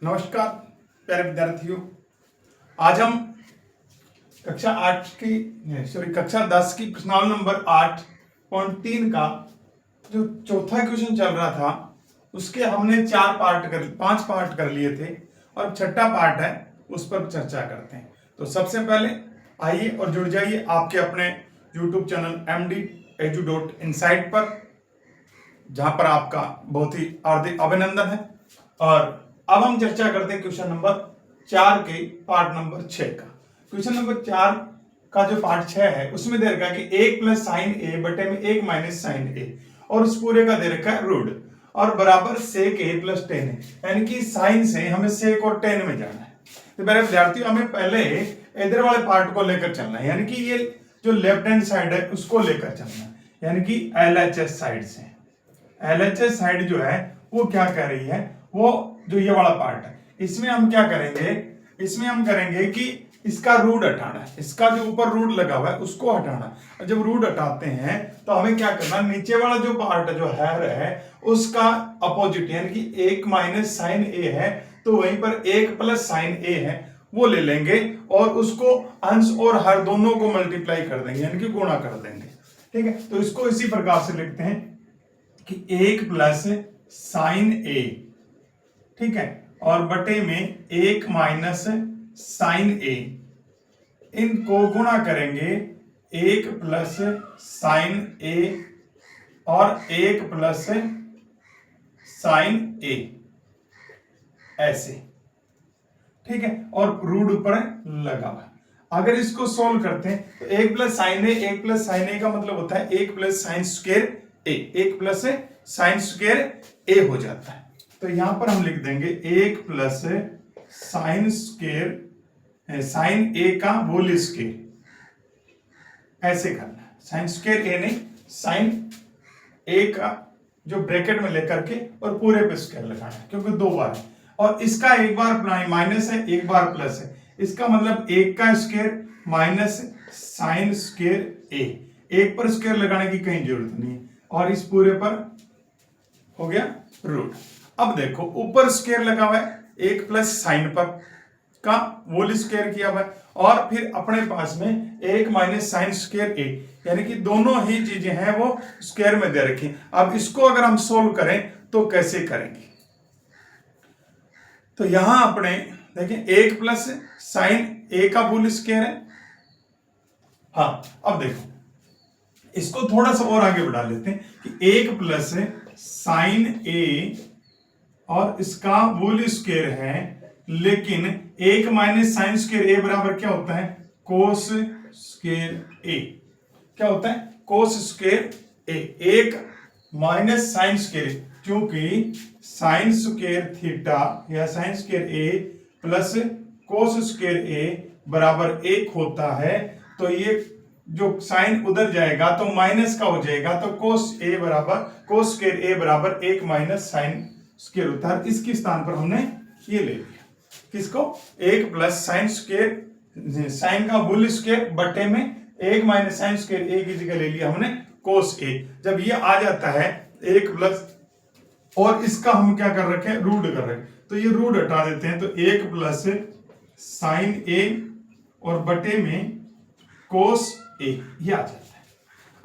नमस्कार प्यारे विद्यार्थियों, आज हम कक्षा 10 की प्रश्नावली नंबर 8.3 का जो चौथा क्वेश्चन चल रहा था उसके हमने 5 पार्ट कर लिए थे और छठा पार्ट है उस पर चर्चा करते हैं। तो सबसे पहले आइए और जुड़ जाइए आपके अपने YouTube चैनल md.edu.insight पर, जहां पर आपका बहुत ही हार्दिक अभिनंदन है। और अब हम चर्चा करते हैं क्वेश्चन नंबर 4 के पार्ट नंबर 6 का। क्वेश्चन नंबर 4 का जो पार्ट 6 है उसमें दे रखा है कि 1 प्लस साइन ए बटे में 1 माइनस साइन ए, और उस पूरे का दे रखा है रूट और बराबर सेक ए प्लस टेन है, यानी कि साइन से हमें सेक और टेन में जाना है। तो मेरे विद्यार्थियों, हमें पहले इधर वाले पार्ट को लेकर चलना है, यानी कि ये जो लेफ्ट हैंड साइड है उसको लेकर चलना है, यानी कि LHS साइड से। LHS साइड जो है वो क्या कह रही है, वो जो ये वाला पार्ट है इसमें हम क्या करेंगे, इसमें हम करेंगे कि इसका रूट हटाना है, इसका जो ऊपर रूट लगा हुआ है उसको हटाना है। और जब रूट हटाते हैं तो हमें क्या करना, नीचे वाला जो पार्ट जो है उसका अपोजिट, यानी कि 1 माइनस साइन ए है तो वहीं पर 1 प्लस साइन ए है वो ले लेंगे और उसको अंश और हर दोनों को मल्टीप्लाई कर देंगे, यानी कि गुणा कर देंगे। ठीक है, तो इसको इसी प्रकार से लिखते हैं कि 1 प्लस साइन ए, ठीक है, और बटे में 1 माइनस साइन ए, इनको गुणा करेंगे 1 प्लस साइन ए और 1 प्लस साइन ए, ऐसे। ठीक है, और रूट ऊपर लगा हुआ। अगर इसको सोल्व करते हैं तो 1 प्लस साइन ए, 1 प्लस साइन ए का मतलब होता है 1 प्लस साइन स्क्वायर ए, 1 प्लस साइन स्क्वायर ए हो जाता है। तो यहां पर हम लिख देंगे 1 प्लस साइन स्क्वायर साइन ए का होल स्क्वायर, ऐसे करना है। साइन स्क्वायर ए नहीं, साइन ए का जो ब्रैकेट में लेकर के और पूरे पे स्क्वायर लगाना है, क्योंकि 2 बार है और इसका एक बार माइनस है, एक बार प्लस है। इसका मतलब 1 का स्क्वायर माइनस साइन स्क्वायर ए, 1 पर स्क्वायर लगाने की कहीं जरूरत नहीं है और इस पूरे पर हो गया रूट। अब देखो ऊपर स्क्वायर लगा हुआ है, 1 प्लस साइन पर का होल स्क्वायर किया हुआ है और फिर अपने पास में 1 माइनस साइन स्क्वायर ए, यानी कि दोनों ही चीजें हैं वो स्क्वायर में दे रखी। अब इसको अगर हम सोल्व करें तो कैसे करेंगे, तो यहां अपने देखें 1 प्लस साइन ए का होल स्क्वायर है। हाँ, अब देखो इसको थोड़ा सा और आगे बढ़ा लेते हैं कि 1 प्लस साइन ए और इसका होल स्क्वायर है, लेकिन 1 माइनस साइन स्क्वायर ए बराबर क्या होता है, कोस स्क्वायर ए। क्या होता है, कोस स्क्वायर ए, 1 माइनस साइन स्क्वायर, क्योंकि साइन स्क्वायर थीटा या साइन स्क्वायर ए प्लस कोस स्क्वायर ए बराबर 1 होता है। तो ये जो साइन उधर जाएगा तो माइनस का हो जाएगा, तो कोस स्क्वायर ए बराबर 1 माइनस साइन स्क्वायर होता है। इसके स्थान पर हमने ये ले लिया, किसको, 1 प्लस साइन स्क्वायर, साइन का होल स्क्वायर बटे में 1 माइनस साइन स्क्वायर ए की जगह ले लिया हमने कोस ए। जब ये आ जाता है 1 प्लस, और इसका हम क्या कर रखे हैं, रूट कर रहे हैं, तो ये रूट हटा देते हैं, तो 1 प्लस साइन ए और बटे में कोस ए, ये आ जाता है।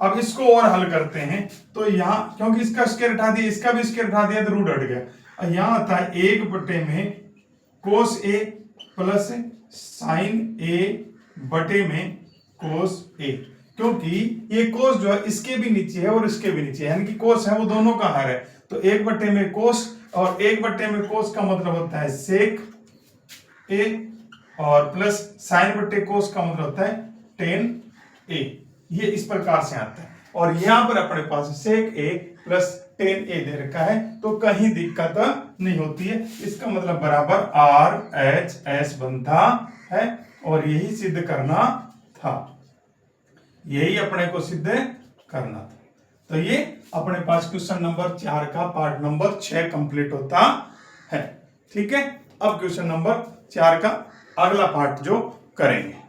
अब इसको और हल करते हैं तो यहां क्योंकि इसका स्क्वायर हटा दिया, इसका भी स्क्वायर हटा दिया तो रूट हट गया। यहां आता है 1 बटे में कोस ए प्लस साइन ए बटे में कोस ए, क्योंकि ये कोस जो है इसके भी नीचे है और इसके भी नीचे है, यानी कि कोस है वो दोनों का हर है। तो 1 बटे में कोस और 1 बटे में कोस का मतलब होता है सेक ए, और प्लस साइन बटे कोस का मतलब होता है टेन ए। ये इस प्रकार से आता है और यहां पर अपने पास सेक ए प्लस टेन ए दे रखा है, तो कहीं दिक्कत नहीं होती है। इसका मतलब बराबर RHS बनता है और यही सिद्ध करना था, यही अपने को सिद्ध करना था। तो ये अपने पास क्वेश्चन नंबर 4 का पार्ट नंबर 6 कंप्लीट होता है। ठीक है, अब क्वेश्चन नंबर 4 का अगला पार्ट जो करेंगे।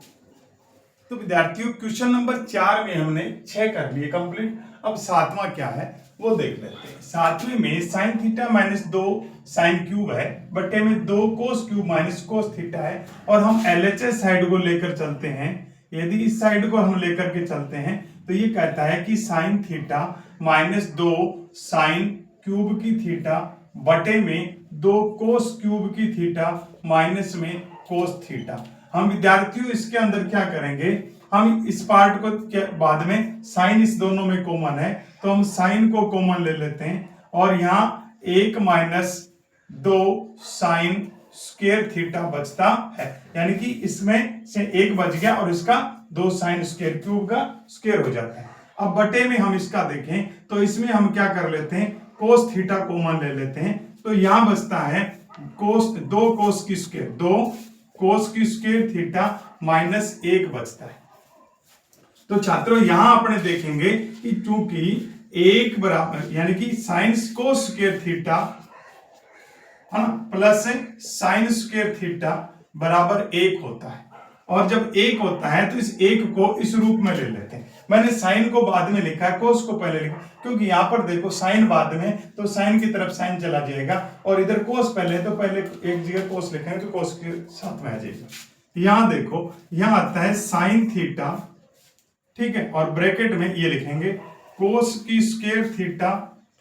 तो विद्यार्थियों, क्वेश्चन नंबर 4 में हमने 6 कर लिए कंप्लीट। अब 7वां क्या है, वो देख लेते हैं। सातवें में sine theta minus 2 sine cube है बटे में 2 cos cube minus cos theta है, और हम एलएचएस साइड को लेकर चलते हैं। यदि इस साइड को हम लेकर के चलते हैं तो ये कहता है कि sine theta minus 2 sine cube की थीटा बटे में 2 कोस क्यूब की थीटा माइनस में कोस थीटा। हम विद्यार्थियों इसके अंदर क्या करेंगे, हम इस पार्ट को बाद में साइन इस दोनों में कॉमन है तो हम साइन को कॉमन ले लेते हैं, और यहाँ 1 माइनस 2 साइन स्क्वायर थीटा बचता है, यानी कि इसमें से 1 बच गया और इसका 2 साइन स्क्वायर क्यूब का स्क्वायर हो जाता है। अब बटे में हम इसका देखें तो इसमें हम क्या कर लेते हैं, कोस थीटा कॉमन ले लेते हैं, तो यहां बचता है कोस 2 कोस की स्क्वायर 2 कोस की स्क्वायर थीटा माइनस 1 बचता है। तो छात्रों यहां अपने देखेंगे कि चूंकि 1 बराबर यानी कि साइन कोस स्क्वायर थीटा है ना प्लस साइन स्क्वायर थीटा बराबर 1 होता है, और जब 1 होता है तो इस 1 को इस रूप में ले लेते हैं। मैंने साइन को बाद में लिखा है, कोस को पहले लिखा, क्योंकि यहां पर देखो साइन बाद में तो साइन की तरफ साइन चला जाएगा, और इधर कोस पहले तो पहले एक जगह कोस लिखेंगे तो कोस के साथ में आ जाएगा। यहां देखो यहां आता है साइन थीटा, ठीक है, और ब्रैकेट में ये लिखेंगे कोस की square theta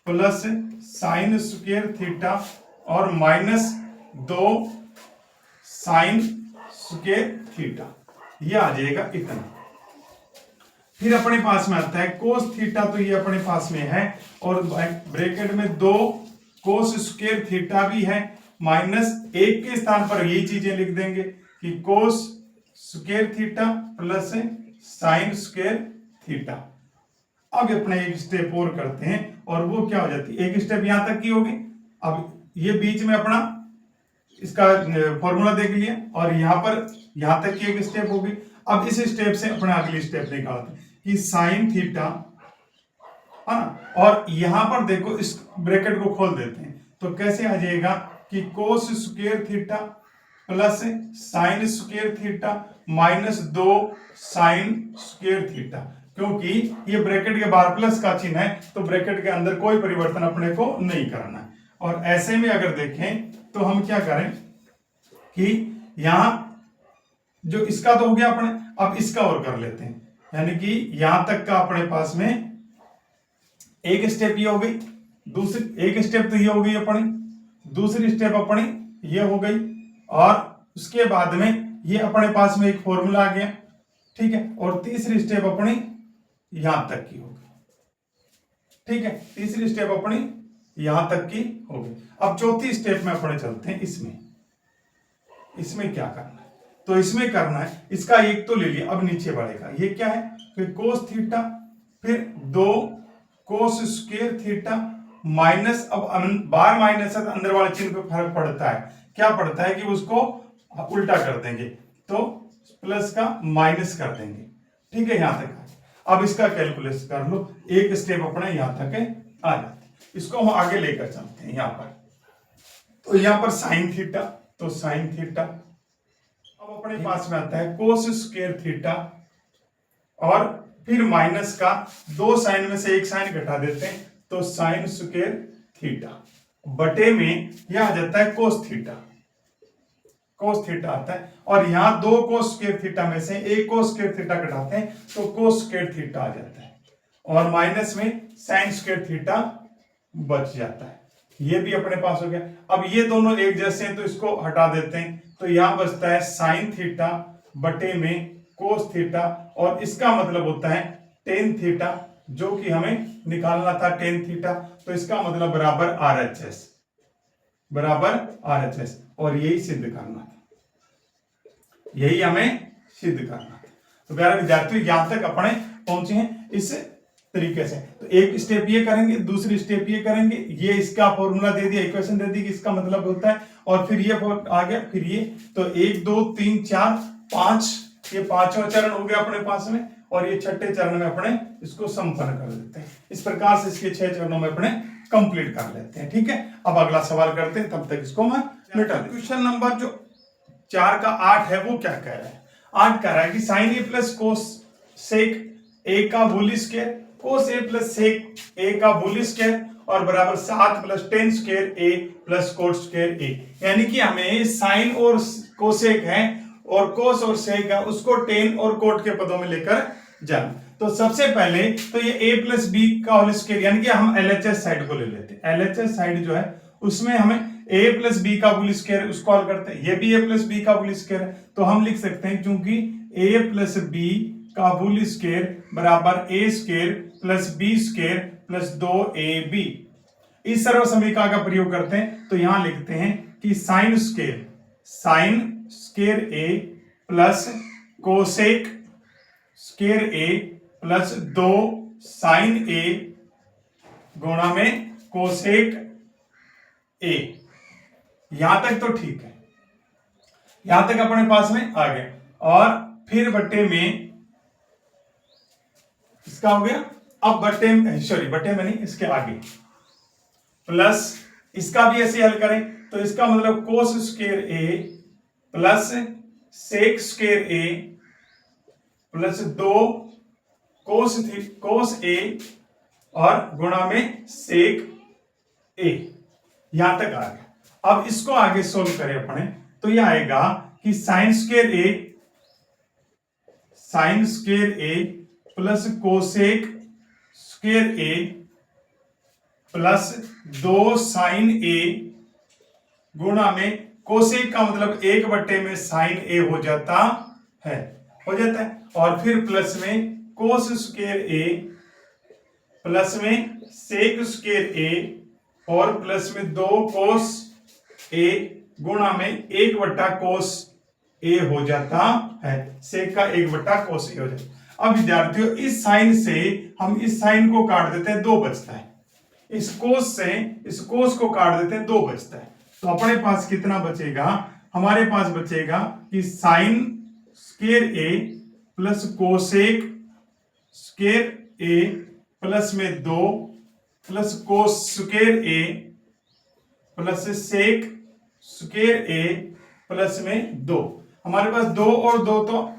plus sine square theta और माइनस 2 साइन स्क्वायर थीटा, ये आ जाएगा इतना। फिर अपने पास में आता है कोस थीटा, तो ये अपने पास में है, और ब्रैकेट में 2 कोस स्क्वायर थीटा भी है, माइनस 1 के स्थान पर यही चीजें लिख देंगे कि cos square theta plus sine square theta. अब अपने एक स्टेप और करते हैं, और वो क्या हो जाती है, एक स्टेप यहां तक की होगी। अब ये बीच में अपना इसका फॉर्मूला देख लिया, और यहां पर यहां तक की एक स्टेप होगी। अब इस स्टेप से अपने अगली स्टेप निकालते हैं कि साइन थीटा है ना, और यहां पर देखो इस ब्रैकेट को खोल देते हैं तो कैसे आ जाएगा कि cos square theta plus sine square theta minus 2 sine square theta. क्योंकि ये ब्रैकेट के बाहर प्लस का चिन्ह है तो ब्रैकेट के अंदर कोई परिवर्तन अपने को नहीं करना है। और ऐसे में अगर देखें तो हम क्या करें कि यहां जो इसका तो हो गया अपने, अब इसका और कर लेते हैं, यानी कि यहां तक का अपने पास में एक स्टेप ये हो गई, दूसरी एक स्टेप तो ये हो गई अपनी, दूसरी स्टेप अपनी ये हो गई, और उसके बाद में ये अपने पास में एक फॉर्मूला आ गया, ठीक है, और तीसरी स्टेप अपनी यहां तक की होगी, ठीक है, तीसरी स्टेप अपनी यहां तक की होगी। अब चौथी स्टेप में अपने चलते हैं, इसमें क्या करना है, तो इसमें करना है इसका एक तो ले लिया, अब नीचे बढ़ेगा, ये क्या है, फिर कोस थीटा, फिर 2 कोस स्क्वायर थीटा माइनस, अब बार माइनस है तो अंदर वाले चिन्ह पे फर्क पड़ता है, क्या पड़ता है कि उसको उल्टा कर देंगे तो प्लस का माइनस कर देंगे, ठीक है, यहां तक। अब इसका कैलकुलेशन कर लो, एक स्टेप अपना यहां तक आ जाता है। इसको हम आगे लेकर चलते हैं, यहां पर तो यहां पर साइन थीटा, तो साइन थीटा, अब अपने पास में आता है कोस स्क्वायर थीटा, और फिर माइनस का 2 साइन में से एक साइन घटा देते हैं तो साइन स्क्वायर थीटा बटे में यह आ जाता है कोस थीटा, कोस थीटा आता है, और यहां 2 कोस स्क्वायर थीटा में से एक कोस स्क्वायर थीटा घटाते हैं तो कोस स्क्वायर थीटा आ जाता है, और माइनस में साइन स्क्वायर थीटा बच जाता है। ये भी अपने पास हो गया। अब ये दोनों एक जैसे हैं तो इसको हटा देते हैं, तो यहां बचता है साइन थीटा बटे में कोस थीटा, और इसका मतलब होता है टेन थीटा, जो कि हमें निकालना था टेन थीटा, तो इसका मतलब बराबर RHS, बराबर RHS, और यही सिद्ध करना था, यही हमें सिद्ध करना था। तो प्यारे विद्यार्थियों यहां तक अपने पहुंचे हैं इस तरीके से। तो एक स्टेप ये करेंगे, दूसरी स्टेप ये करेंगे, ये इसका फॉर्मूला दे दिया, इक्वेशन दे दी कि इसका मतलब होता है, और फिर ये आ गया, फिर ये, तो 1 2 3 4 5, ये पांचवा चरण हो गया अपने पास में, और ये छठे चरण में अपने इसको संपन्न कर देते हैं। इस प्रकार से इसके 6 चरणों में अपने कंप्लीट कर लेते हैं, ठीक है। अब अगला सवाल करते हैं, तब तक इसको मैं मिटा दूं। क्वेश्चन नंबर जो 4 का 8 है वो क्या कह रहा है, 8 कह रहा है कि साइन ए प्लस कोस सेक ए का होल स्क्वायर कोस ए प्लस सेक ए का होल स्क्वायर और बराबर 7 प्लस टेन स्क्वायर ए प्लस कोट स्क्वायर ए। यानी कि हमें साइन और कोसेक है और कोस और सेक है उसको टेन और कोट के पदों में लेकर जाना। तो सबसे पहले तो ये a प्लस बी का होल स्क्वायर यानी कि हम LHS साइड को ले लेते हैं। LHS साइड जो है उसमें हमें a प्लस बी का होल स्क्वायर उसको हल करते हैं। ये भी a प्लस बी का होल स्क्वायर है तो हम लिख सकते हैं क्योंकि a प्लस बी का होल स्क्वायर बराबर a square plus b square plus 2ab। इस सर्व समीकरण का प्रयोग करते हैं तो यहां लिखते हैं कि sine square a plus cosec square a plus 2 sine a गुणा में कोसेक a। यहां तक तो ठीक है, यहां तक अपने पास में आ गया। और फिर बट्टे में इसका हो गया। अब बट्टे में नहीं, इसके आगे प्लस इसका भी ऐसे हल करें तो इसका मतलब cos square a plus sec square a plus 2 cos a और गुणा में सेक a। यहां तक आ गया। अब इसको आगे सोल्व करें अपने तो यह आएगा कि sine square a plus cosec square a plus 2 sine a गुणा में कोसेक का मतलब 1 में साइन a हो जाता है और फिर प्लस में कोस स्क्वायर a प्लस में सेक स्क्वायर a और प्लस में 2 कोस a गुणा में 1 कोस a हो जाता है। सेक का 1 कोस a हो जाता है। अब विद्यार्थियों इस साइन से हम इस साइन को काट देते हैं, 2 बचता है। इस कोस से इस कोस को काट देते हैं, 2 बचता है। तो अपने पास कितना बचेगा? हमारे पास बचेगा कि sine square a plus cosec square a plus में 2 plus cos square a plus sec square a plus में 2। हमारे पास 2 और 2 तो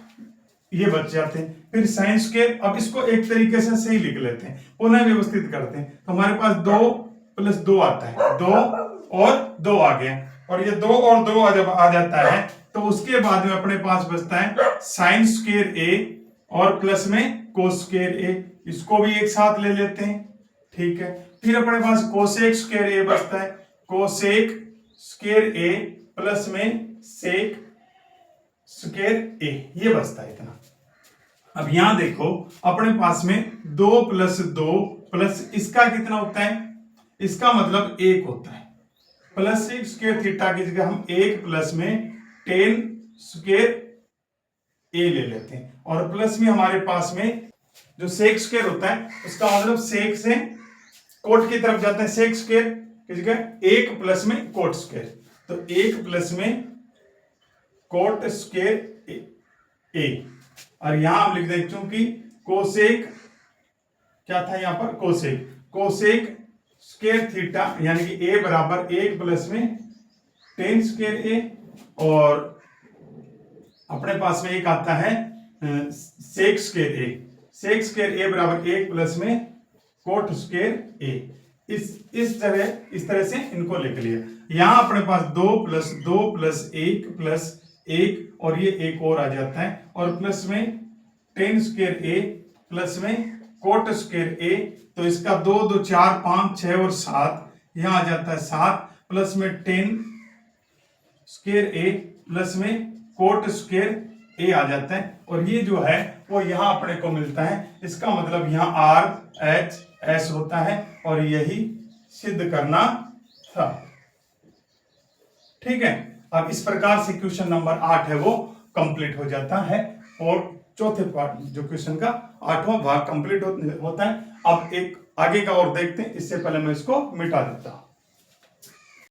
ये बच जाते हैं। फिर साइन स्क्वायर, अब इसको एक तरीके से सही लिख लेते हैं, पुनः व्यवस्थित करते हैं तो हमारे पास 2 प्लस 2 आता है, 2 और 2 आ गया। और ये 2 और 2 जब आ जाता है तो उसके बाद में अपने पास बचता है साइन स्क्वायर a और प्लस में कोस स्क्वायर a। इसको भी एक साथ ले लेते हैं, ठीक है। फिर अपने पास कोसेक स्क्वायर a बचता है, कोसेक स्क्वायर a प्लस में सेक स्क्वायर a, ये बचता है इतना। अब यहां देखो अपने पास में 2 प्लस 2 प्लस इसका कितना होता है? इसका मतलब 1 होता है। प्लस सेक स्क्वायर थीटा की जगह हम 1 प्लस में टेन स्क्वायर a ले लेते हैं और प्लस में हमारे पास में जो सेक स्क्वायर होता है उसका मतलब सेक से कोट की तरफ जाता है। सेक स्क्वायर की जगह 1 प्लस में कोट स्क्वायर, तो 1 प्लस में कोट स्क्वायर a। और यहां हम लिख दें क्योंकि कोसेक क्या था यहां पर, कोसेक स्क्वायर थीटा यानी कि a बराबर 1 प्लस में टेन स्क्वायर a और अपने पास में एक आता है सेक स्क्वायर a बराबर 1 प्लस में कोट स्क्वायर a। इस तरह से इनको लिख लिया। यहां अपने पास 2 प्लस 1 प्लस 1 और ये एक और आ जाता है और प्लस में टेन स्क्वायर a प्लस में कोट स्क्वायर a। तो इसका 2 2 4 5 6 और 7 यहां आ जाता है 7 प्लस में टेन स्क्वायर a प्लस में कोट स्क्वायर a आ जाता है। और ये जो है वो यहां अपने को मिलता है। इसका मतलब यहां RHS होता है और यही सिद्ध करना था, ठीक है। अब इस प्रकार से क्वेश्चन नंबर 8 है वो कंप्लीट हो जाता है और चौथे पार्ट जो क्वेश्चन का 8वां भाग कंप्लीट होता है। अब एक आगे का और देखते हैं, इससे पहले मैं इसको मिटा देता हूं।